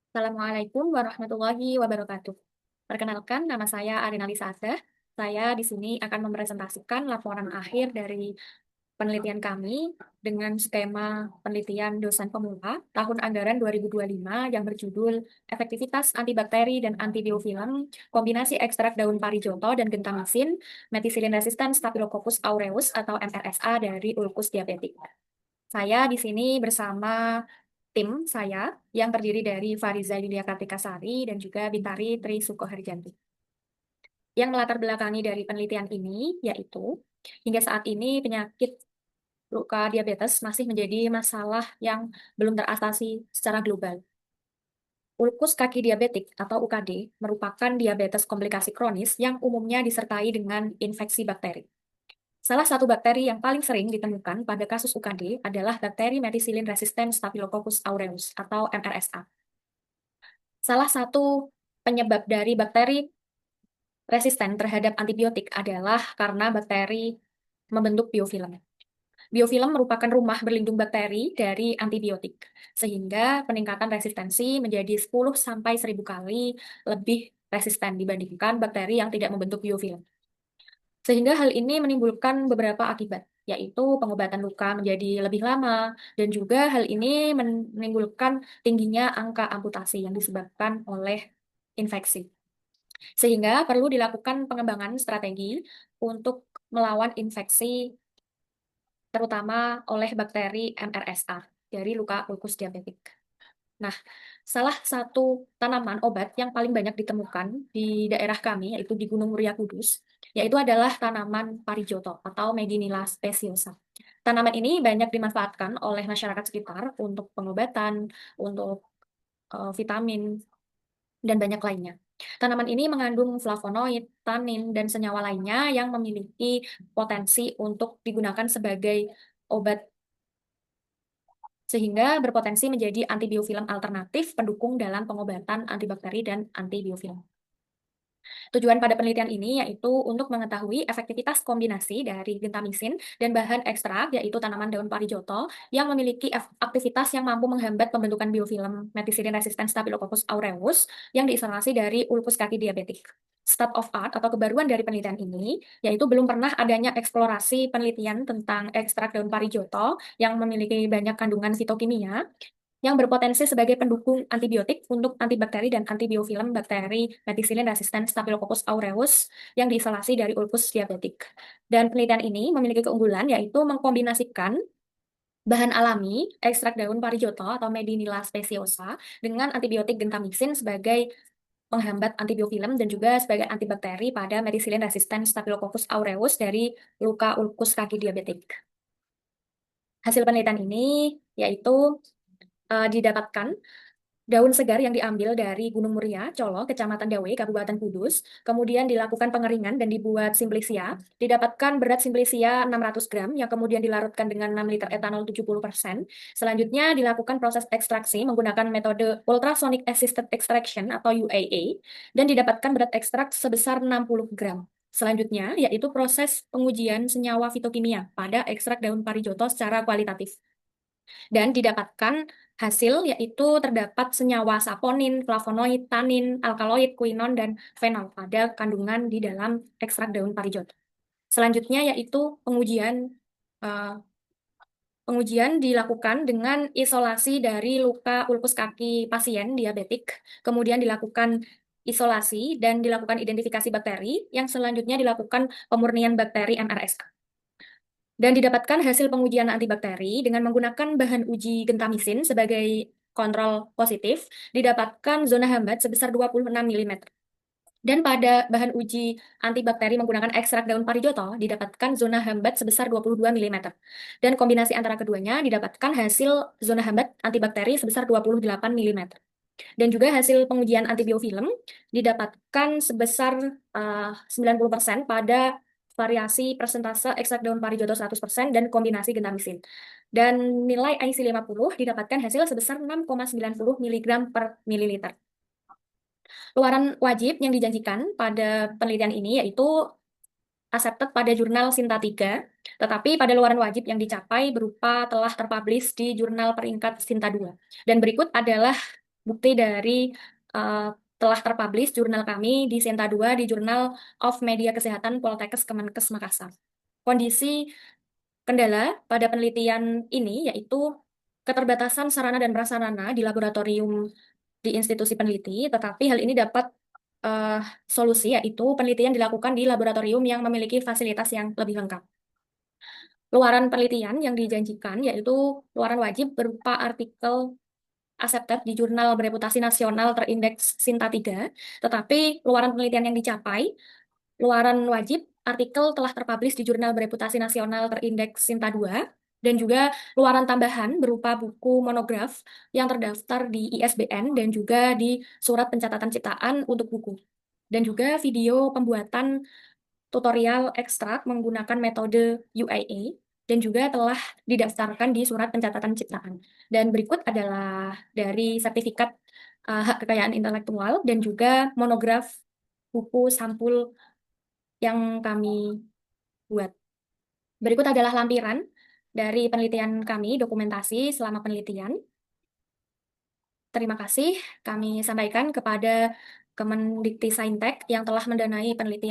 Assalamualaikum warahmatullahi wabarakatuh. Perkenalkan, nama saya Arina Lisada. Saya di sini akan mempresentasikan laporan akhir dari penelitian kami dengan skema penelitian dosen pemula tahun anggaran 2025 yang berjudul Efektivitas Antibakteri dan Antibiofilm, Kombinasi Ekstrak Daun Parijoto dan Gentamisin, Methicillin Resistant Staphylococcus aureus atau MRSA dari Ulcus diabetic. Saya di sini bersama tim saya yang terdiri dari Fariza Yulia Kartikasari dan juga Bintari Tri Sukoharjanti. Yang melatar belakangi dari penelitian ini yaitu hingga saat ini penyakit luka diabetes masih menjadi masalah yang belum teratasi secara global. Ulkus kaki diabetik atau UKD merupakan diabetes komplikasi kronis yang umumnya disertai dengan infeksi bakteri. Salah satu bakteri yang paling sering ditemukan pada kasus UKD adalah bakteri Methicillin Resistant Staphylococcus aureus atau MRSA. Salah satu penyebab dari bakteri resisten terhadap antibiotik adalah karena bakteri membentuk biofilm. Biofilm merupakan rumah berlindung bakteri dari antibiotik, sehingga peningkatan resistensi menjadi 10 sampai 1000 kali lebih resisten dibandingkan bakteri yang tidak membentuk biofilm. Sehingga hal ini menimbulkan beberapa akibat, yaitu pengobatan luka menjadi lebih lama, dan juga hal ini menimbulkan tingginya angka amputasi yang disebabkan oleh infeksi. Sehingga perlu dilakukan pengembangan strategi untuk melawan infeksi, terutama oleh bakteri MRSA dari luka ulkus diabetik. Nah, salah satu tanaman obat yang paling banyak ditemukan di daerah kami, yaitu di Gunung Muria Kudus, yaitu adalah tanaman parijoto atau Medinilla speciosa. Tanaman ini banyak dimanfaatkan oleh masyarakat sekitar untuk pengobatan, untuk vitamin, dan banyak lainnya. Tanaman ini mengandung flavonoid, tanin, dan senyawa lainnya yang memiliki potensi untuk digunakan sebagai obat sehingga berpotensi menjadi antibiofilm alternatif pendukung dalam pengobatan antibakteri dan antibiofilm. Tujuan pada penelitian ini yaitu untuk mengetahui efektivitas kombinasi dari gentamisin dan bahan ekstrak, yaitu tanaman daun parijoto, yang memiliki aktivitas yang mampu menghambat pembentukan biofilm methicillin resistant Staphylococcus aureus yang diisolasi dari ulkus kaki diabetik. State of art atau kebaruan dari penelitian ini, yaitu belum pernah adanya eksplorasi penelitian tentang ekstrak daun parijoto yang memiliki banyak kandungan fitokimia, yang berpotensi sebagai pendukung antibiotik untuk antibakteri dan antibiofilm bakteri methicillin resistant Staphylococcus aureus yang diisolasi dari ulcus diabetik. Dan penelitian ini memiliki keunggulan yaitu mengkombinasikan bahan alami, ekstrak daun parijoto atau Medinilla speciosa dengan antibiotik gentamisin sebagai penghambat antibiofilm dan juga sebagai antibakteri pada methicillin resistant Staphylococcus aureus dari luka ulkus kaki diabetik. Hasil penelitian ini yaitu didapatkan daun segar yang diambil dari Gunung Muria, Colo, Kecamatan Dawe, Kabupaten Kudus, kemudian dilakukan pengeringan dan dibuat simplisia. Didapatkan berat simplisia 600 gram, yang kemudian dilarutkan dengan 6 liter etanol 70%. Selanjutnya dilakukan proses ekstraksi menggunakan metode Ultrasonic Assisted Extraction atau UAA, dan didapatkan berat ekstrak sebesar 60 gram. Selanjutnya, yaitu proses pengujian senyawa fitokimia pada ekstrak daun parijoto secara kualitatif. Dan didapatkan hasil yaitu terdapat senyawa saponin, flavonoid, tanin, alkaloid, kuinon, dan fenol pada kandungan di dalam ekstrak daun parijoto. Selanjutnya yaitu eh, pengujian dilakukan dengan isolasi dari luka ulkus kaki pasien diabetik, kemudian dilakukan isolasi dan dilakukan identifikasi bakteri, yang selanjutnya dilakukan pemurnian bakteri MRSA. Dan didapatkan hasil pengujian antibakteri dengan menggunakan bahan uji gentamisin sebagai kontrol positif, didapatkan zona hambat sebesar 26 mm. Dan pada bahan uji antibakteri menggunakan ekstrak daun parijoto, didapatkan zona hambat sebesar 22 mm. Dan kombinasi antara keduanya didapatkan hasil zona hambat antibakteri sebesar 28 mm. Dan juga hasil pengujian antibiofilm didapatkan sebesar 90% pada variasi persentase ekstrak daun parijoto 100% dan kombinasi gentamisin. Dan nilai IC 50 didapatkan hasil sebesar 6,90 mg per mililiter. Luaran wajib yang dijanjikan pada penelitian ini yaitu accepted pada jurnal Sinta 3, tetapi pada luaran wajib yang dicapai berupa telah terpublish di jurnal peringkat Sinta 2. Dan berikut adalah bukti dari uh, telah terpublish jurnal kami di Sinta 2 di Journal of Media Kesehatan Poltekkes Kemenkes Makassar. Kondisi kendala pada penelitian ini yaitu keterbatasan sarana dan prasarana di laboratorium di institusi peneliti, tetapi hal ini dapat eh, solusi yaitu penelitian dilakukan di laboratorium yang memiliki fasilitas yang lebih lengkap. Luaran penelitian yang dijanjikan yaitu luaran wajib berupa artikel accepted di jurnal bereputasi nasional terindeks Sinta 3, tetapi luaran penelitian yang dicapai, luaran wajib artikel telah terpublish di jurnal bereputasi nasional terindeks Sinta 2, dan juga luaran tambahan berupa buku monograf yang terdaftar di ISBN dan juga di surat pencatatan ciptaan untuk buku. Dan juga video pembuatan tutorial ekstrak menggunakan metode UIA dan juga telah didaftarkan di surat pencatatan ciptaan. Dan berikut adalah dari sertifikat hak kekayaan intelektual dan juga monograf buku sampul yang kami buat. Berikut adalah lampiran dari penelitian kami, dokumentasi selama penelitian. Terima kasih kami sampaikan kepada Kemendikti Saintek yang telah mendanai penelitian